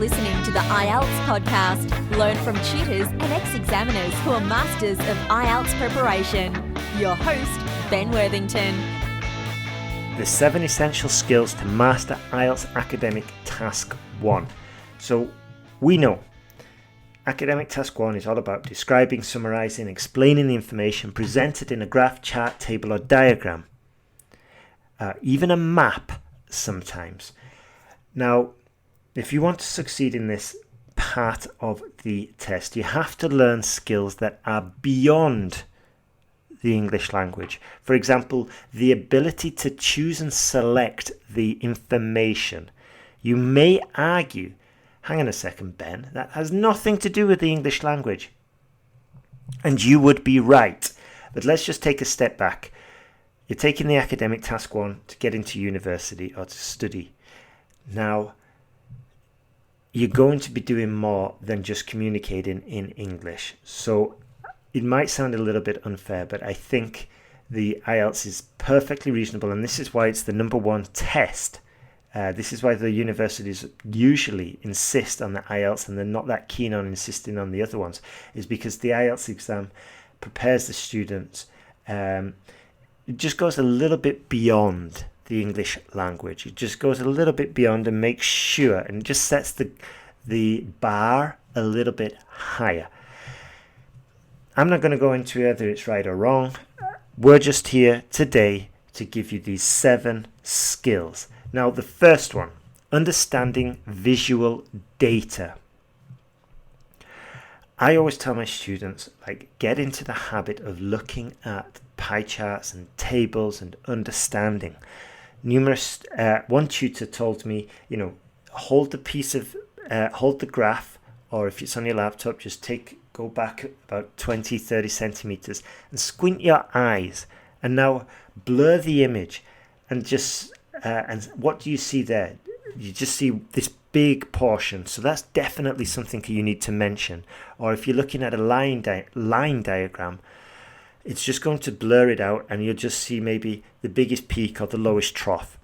listening to the IELTS podcast. Learn from tutors and ex-examiners who are masters of IELTS preparation. Your host, Ben Worthington. The 7 essential skills to master IELTS Academic Task 1. So we know Academic Task 1 is all about describing, summarising, explaining the information presented in a graph, chart, table or diagram. Even a map sometimes. Now, if you want to succeed in this part of the test, you have to learn skills that are beyond the English language. For example, the ability to choose and select the information. You may argue, hang on a second, Ben, that has nothing to do with the English language. And you would be right. But let's just take a step back. You're taking the Academic Task 1 to get into university or to study. Now, you're going to be doing more than just communicating in English. So it might sound a little bit unfair, but I think the IELTS is perfectly reasonable, and this is why it's the number one test. This is why the universities usually insist on the IELTS and they're not that keen on insisting on the other ones, is because the IELTS exam prepares the students. It just goes a little bit beyond the English language. It just goes a little bit beyond and makes sure, and just sets the bar a little bit higher. I'm not going to go into whether it's right or wrong. We're just here today to give you these 7 skills. Now, the first one, understanding visual data. I always tell my students, get into the habit of looking at pie charts and tables and understanding. One tutor told me, hold the graph, or if it's on your laptop, just go back about 20-30 centimeters and squint your eyes, and now blur the image, and just and what do you see there? You just see this big portion, so that's definitely something you need to mention. Or if you're looking at a line diagram, it's just going to blur it out and you'll just see maybe the biggest peak or the lowest trough.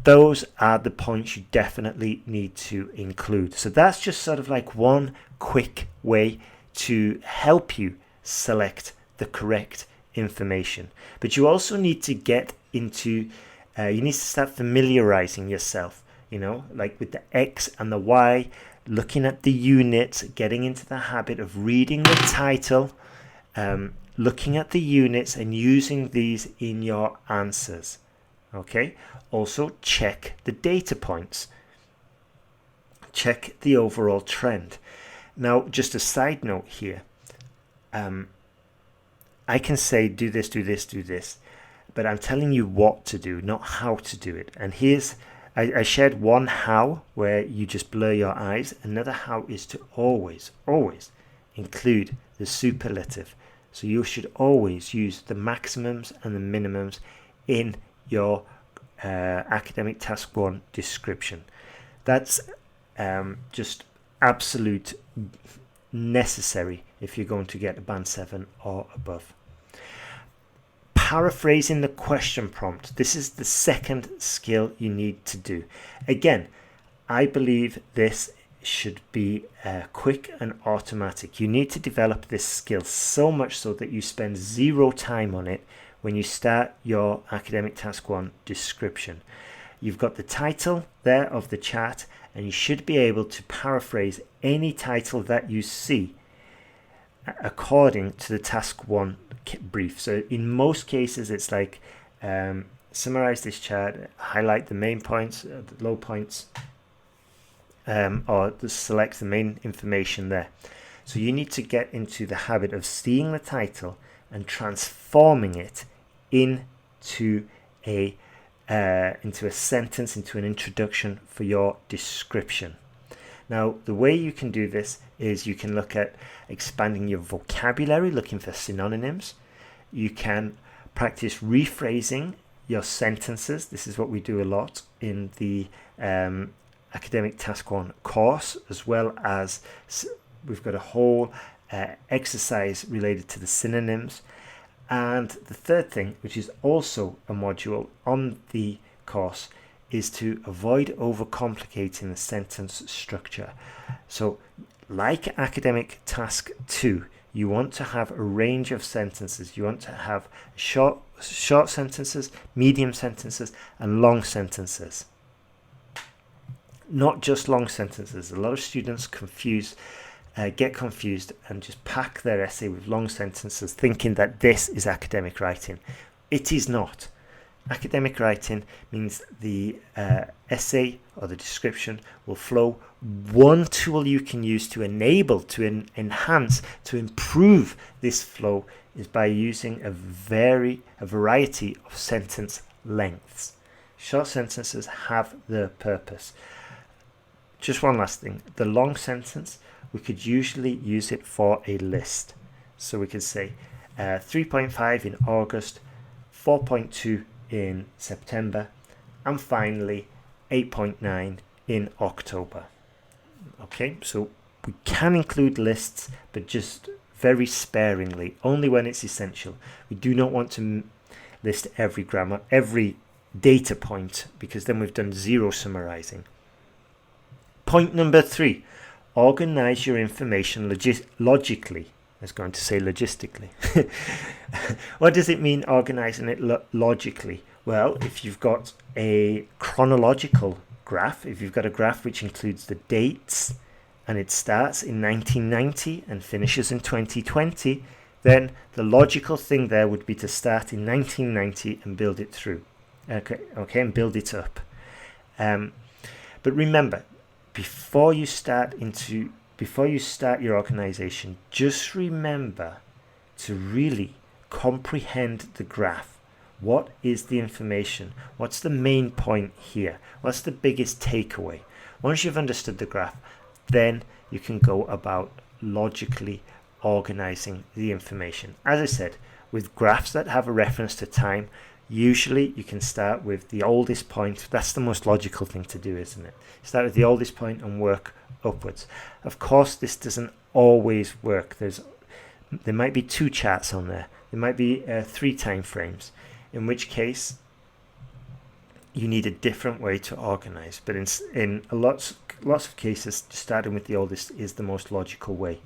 Those are the points you definitely need to include. So that's just sort of like one quick way to help you select the correct information. But you also need to get into, you need to start familiarizing yourself, with the X and the Y, looking at the units, getting into the habit of reading the title, looking at the units and using these in your answers. Okay. Also check the data points. Check the overall trend. Now, just a side note here. I can say do this, do this, do this, but I'm telling you what to do, not how to do it. And I shared one how where you just blur your eyes. Another how is to always include the superlative. So you should always use the maximums and the minimums in your Academic Task 1 description. That's just absolute necessary if you're going to get a band 7 or above. Paraphrasing the question prompt. This is the second skill you need to do. Again, I believe this should be quick and automatic. You need to develop this skill so much so that you spend 0 time on it when you start your Academic Task 1 description. You've got the title there of the chart, and you should be able to paraphrase any title that you see according to the Task 1 brief. So in most cases, it's like summarize this chart, highlight the main points, the low points, or just select the main information there. So you need to get into the habit of seeing the title and transforming it into a sentence, into an introduction for your description. Now, the way you can do this is you can look at expanding your vocabulary, looking for synonyms. You can practice rephrasing your sentences. This is what we do a lot in the Academic Task 1 course, as well as we've got a whole exercise related to the synonyms. And the third thing, which is also a module on the course, is to avoid overcomplicating the sentence structure. So like Academic Task 2, you want to have a range of sentences. You want to have short sentences, medium sentences, and long sentences. Not just long sentences. A lot of students get confused and just pack their essay with long sentences, thinking that this is academic writing. It is not. Academic writing means the essay or the description will flow. One tool you can use to enable, to enhance, to improve this flow is by using a variety of sentence lengths. Short sentences have their purpose. Just one last thing. The long sentence, we could usually use it for a list. So we could say 3.5 in August, 4.2 in September, and finally 8.9 in October. Okay, so we can include lists, but just very sparingly, only when it's essential. We do not want to list every data point, because then we've done zero summarizing. Point number 3, organize your information logically. I was going to say logistically. What does it mean organizing it logically? Well, if you've got a chronological graph, if you've got a graph which includes the dates and it starts in 1990 and finishes in 2020, then the logical thing there would be to start in 1990 and build it through. Okay, and build it up. But remember, before you start your organization, just remember to really comprehend the graph. What is the information? What's the main point here? What's the biggest takeaway? Once you've understood the graph, then you can go about logically organizing the information. As I said, with graphs that have a reference to time, usually you can start with the oldest point. That's the most logical thing to do, isn't it? Start with the oldest point and work upwards. Of course, this doesn't always work. There might be 2 charts on there. There might be 3 time frames, in which case you need a different way to organize. But in lots of cases, starting with the oldest is the most logical way.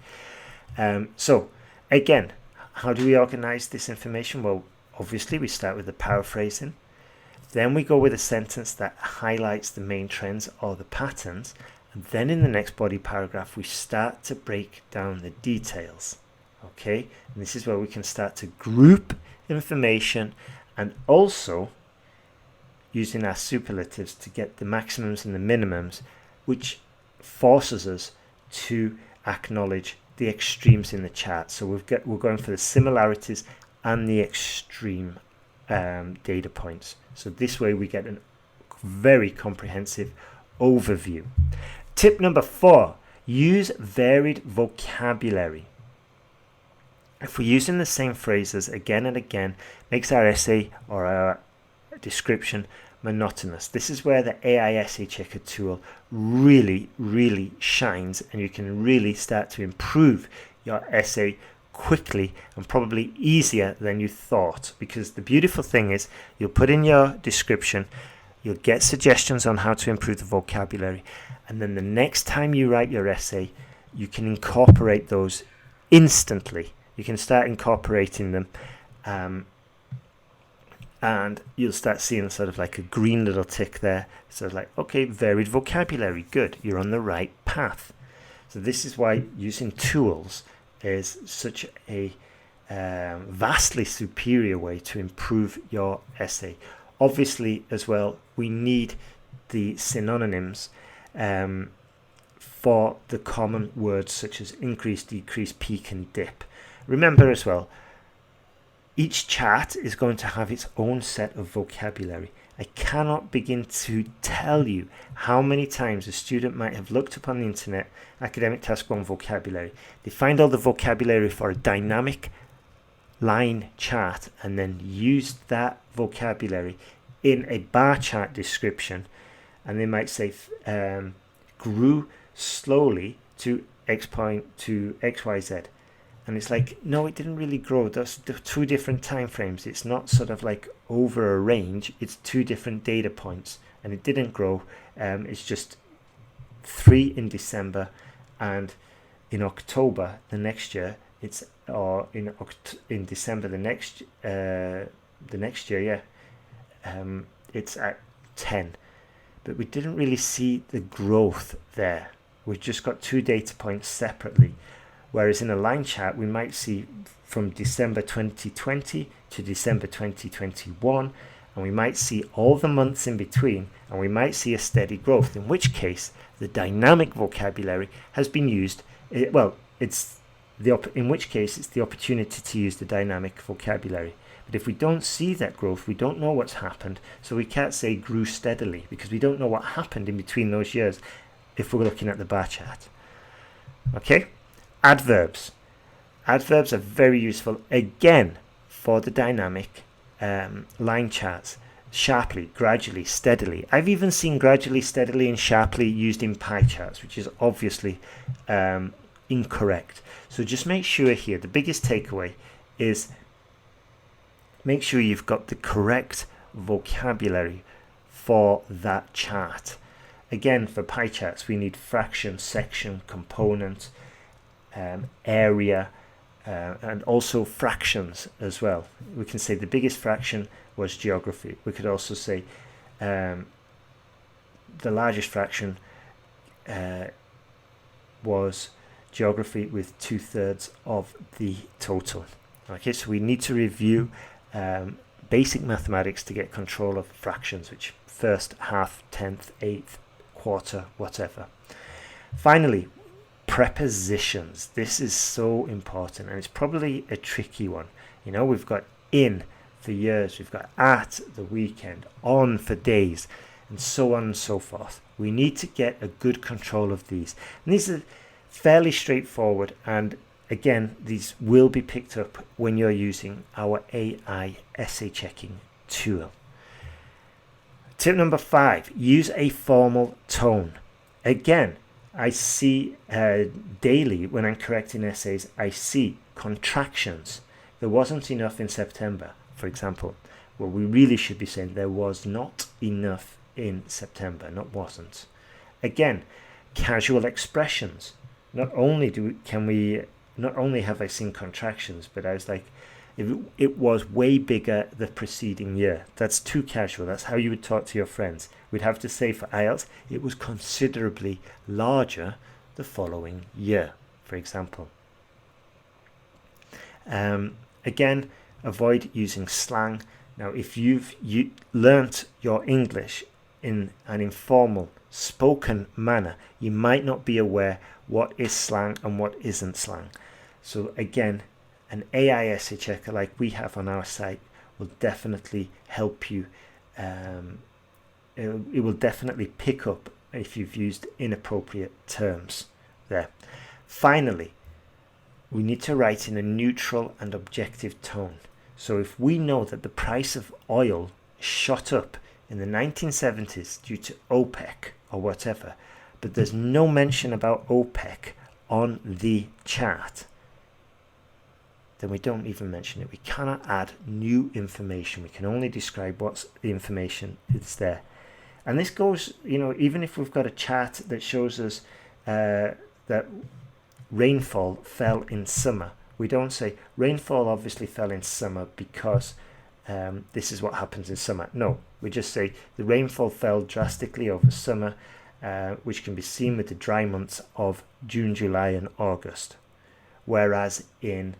So again, how do we organize this information? Well, obviously we start with the paraphrasing. Then we go with a sentence that highlights the main trends or the patterns. And then in the next body paragraph, we start to break down the details. Okay, and this is where we can start to group information and also using our superlatives to get the maximums and the minimums, which forces us to acknowledge the extremes in the chart. So we're going for the similarities and the extreme data points. So this way we get a very comprehensive overview. Tip number 4, use varied vocabulary. If we're using the same phrases again and again, makes our essay or our description monotonous. This is where the AI Essay Checker tool really, really shines, and you can really start to improve your essay quickly and probably easier than you thought. Because the beautiful thing is, you'll put in your description, you'll get suggestions on how to improve the vocabulary, and then the next time you write your essay, you can incorporate those instantly. You can start incorporating them, and you'll start seeing sort of like a green little tick there. So like, okay, varied vocabulary, good, you're on the right path. So this is why using tools is such a vastly superior way to improve your essay. Obviously, as well, we need the synonyms for the common words such as increase, decrease, peak, and dip. Remember as well, each chart is going to have its own set of vocabulary. I cannot begin to tell you how many times a student might have looked up on the internet, Academic Task 1 vocabulary. They find all the vocabulary for a dynamic line chart and then used that vocabulary in a bar chart description. And they might say, grew slowly to X point to XYZ. And it's like, no, it didn't really grow. That's 2 different time frames. It's not sort of like over a range. It's 2 different data points. and it didn't grow. It's just 3 in December, and in October the next year it's in December the next year, it's at 10. But we didn't really see the growth there. We've just got 2 data points separately, whereas in a line chart we might see from December 2020 to December 2021, and we might see all the months in between, and we might see a steady growth, in which case the dynamic vocabulary has been used. In which case it's the opportunity to use the dynamic vocabulary. But if we don't see that growth, we don't know what's happened, so we can't say grew steadily, because we don't know what happened in between those years if we're looking at the bar chart. Okay, adverbs. Adverbs are very useful, again, for the dynamic line charts. Sharply, gradually, steadily. I've even seen gradually, steadily and sharply used in pie charts, which is obviously incorrect. So just make sure here, the biggest takeaway is make sure you've got the correct vocabulary for that chart. Again, for pie charts, we need fraction, section, component, area, and also fractions as well. We can say the biggest fraction was geography. We could also say the largest fraction was geography with 2/3 of the total. Okay, so we need to review basic mathematics to get control of fractions, which first, half, tenth, eighth, quarter, whatever. Finally, prepositions. This is so important, and it's probably a tricky one. You know, we've got in for years, we've got at the weekend, on for days, and so on and so forth. We need to get a good control of these. And these are fairly straightforward, and again, these will be picked up when you're using our AI essay checking tool. Tip number 5, use a formal tone. Again, I see daily when I'm correcting essays, I see contractions. There wasn't enough in September, for example. Well, we really should be saying there was not enough in September, not wasn't. Again, casual expressions. Not only have I seen contractions, but I was like, it was way bigger the preceding year. That's too casual. That's how you would talk to your friends. We'd have to say for IELTS, it was considerably larger the following year, for example. Again, avoid using slang. Now, if you've learnt your English in an informal, spoken manner, you might not be aware what is slang and what isn't slang. So again, an AI essay checker like we have on our site will definitely help you. It will definitely pick up if you've used inappropriate terms there. Finally, we need to write in a neutral and objective tone. So if we know that the price of oil shot up in the 1970s due to OPEC or whatever, but there's no mention about OPEC on the chart, then we don't even mention it. We cannot add new information. We can only describe what's the information that's there. And this goes, even if we've got a chart that shows us that rainfall fell in summer, we don't say rainfall obviously fell in summer because this is what happens in summer. No, we just say the rainfall fell drastically over summer, which can be seen with the dry months of June, July and August. Whereas in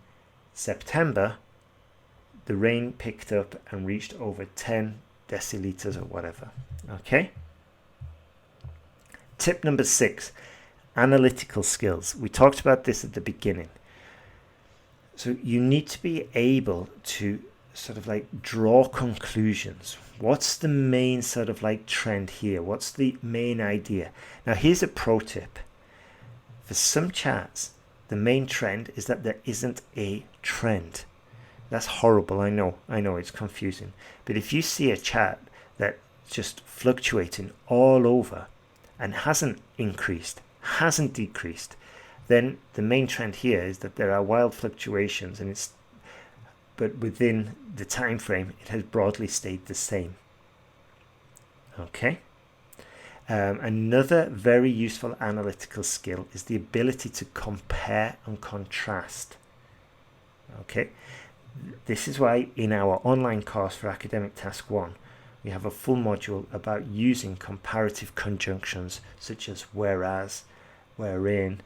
September, the rain picked up and reached over 10 deciliters or whatever. Okay? Tip number 6, analytical skills. We talked about this at the beginning. So you need to be able to sort of like draw conclusions. What's the main sort of like trend here? What's the main idea? Now here's a pro tip. For some charts, the main trend is that there isn't a trend. That's horrible, I know it's confusing. But if you see a chart that's just fluctuating all over and hasn't increased, hasn't decreased, then the main trend here is that there are wild fluctuations, but within the time frame it has broadly stayed the same. Okay. Another very useful analytical skill is the ability to compare and contrast. Okay. This is why in our online course for Academic Task 1, we have a full module about using comparative conjunctions such as whereas, wherein,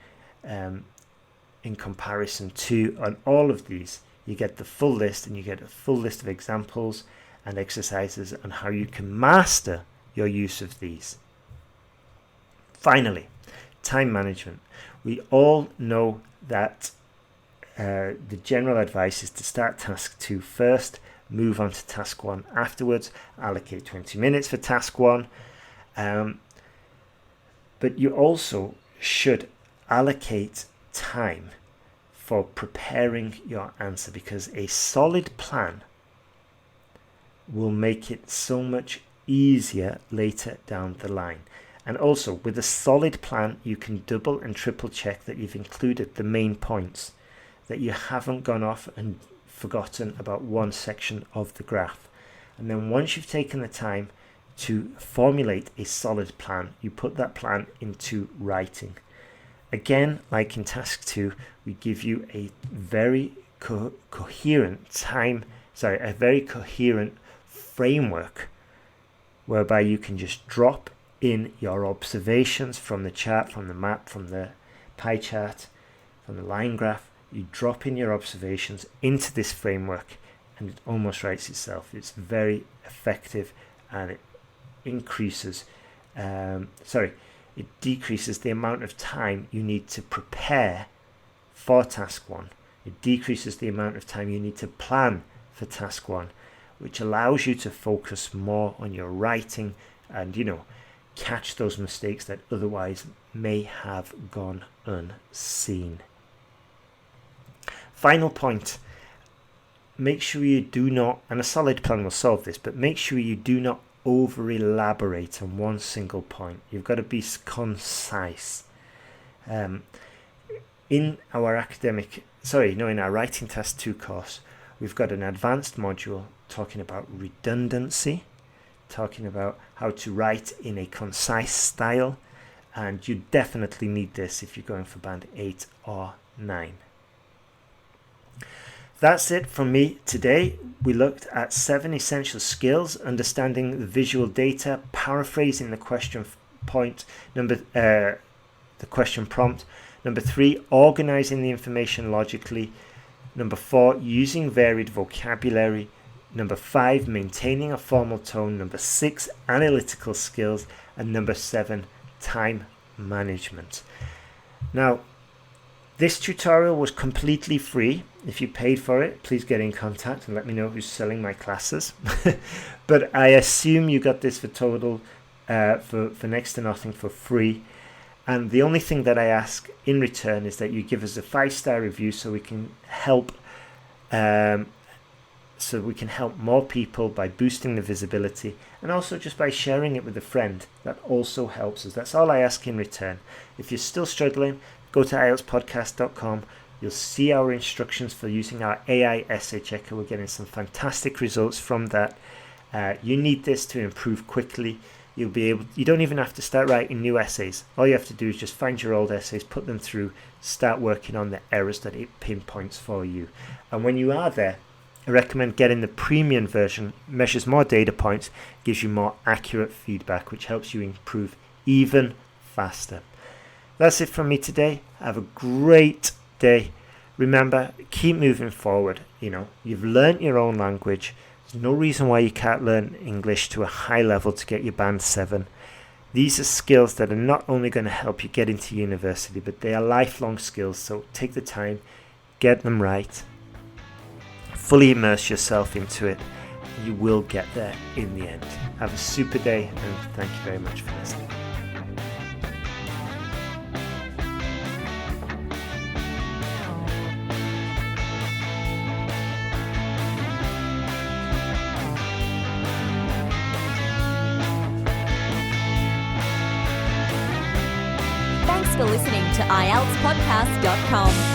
in comparison to, and all of these. You get the full list, and you get a full list of examples and exercises on how you can master your use of these. Finally, time management. We all know that the general advice is to start task 2 first, move on to task 1 afterwards, allocate 20 minutes for task 1. But you also should allocate time for preparing your answer, because a solid plan will make it so much easier later down the line. And also, with a solid plan, you can double and triple check that you've included the main points, that you haven't gone off and forgotten about one section of the graph. And then once you've taken the time to formulate a solid plan, you put that plan into writing. Again, like in task 2, we give you a very coherent framework whereby you can just drop in your observations from the chart, from the map, from the pie chart, from the line graph. You drop in your observations into this framework and it almost writes itself. It's very effective, and it decreases the amount of time you need to prepare for task 1. It decreases the amount of time you need to plan for task 1, which allows you to focus more on your writing and, catch those mistakes that otherwise may have gone unseen. Final point. Make sure you do not, and a solid plan will solve this, but make sure you do not over elaborate on one single point. You've got to be concise. In our Writing Task 2 course, we've got an advanced module talking about redundancy, talking about how to write in a concise style, and you definitely need this if you're going for band 8 or 9. That's it from me today. We looked at 7 essential skills: understanding the visual data, paraphrasing the question the question prompt. Number 3, organizing the information logically. Number 4, using varied vocabulary. Number 5, maintaining a formal tone. Number 6, analytical skills. And number 7, time management. Now, this tutorial was completely free. If you paid for it, please get in contact and let me know who's selling my classes. But I assume you got this for total, for next to nothing, for free. And the only thing that I ask in return is that you give us a 5-star review so we can help more people by boosting the visibility, and also just by sharing it with a friend. That also helps us. That's all I ask in return. If you're still struggling, go to IELTSPodcast.com. You'll see our instructions for using our AI essay checker. We're getting some fantastic results from that. You need this to improve quickly. You don't even have to start writing new essays. All you have to do is just find your old essays, put them through, start working on the errors that it pinpoints for you. And when you are there, I recommend getting the premium version. Measures more data points, gives you more accurate feedback, which helps you improve even faster. That's it from me today. Have a great day. Remember, keep moving forward. You've learnt your own language. There's no reason why you can't learn English to a high level to get your band 7. These are skills that are not only going to help you get into university, but they are lifelong skills. So take the time, get them right, fully immerse yourself into it. You will get there in the end. Have a super day, and thank you very much for listening. Thanks for listening to IELTSPodcast.com.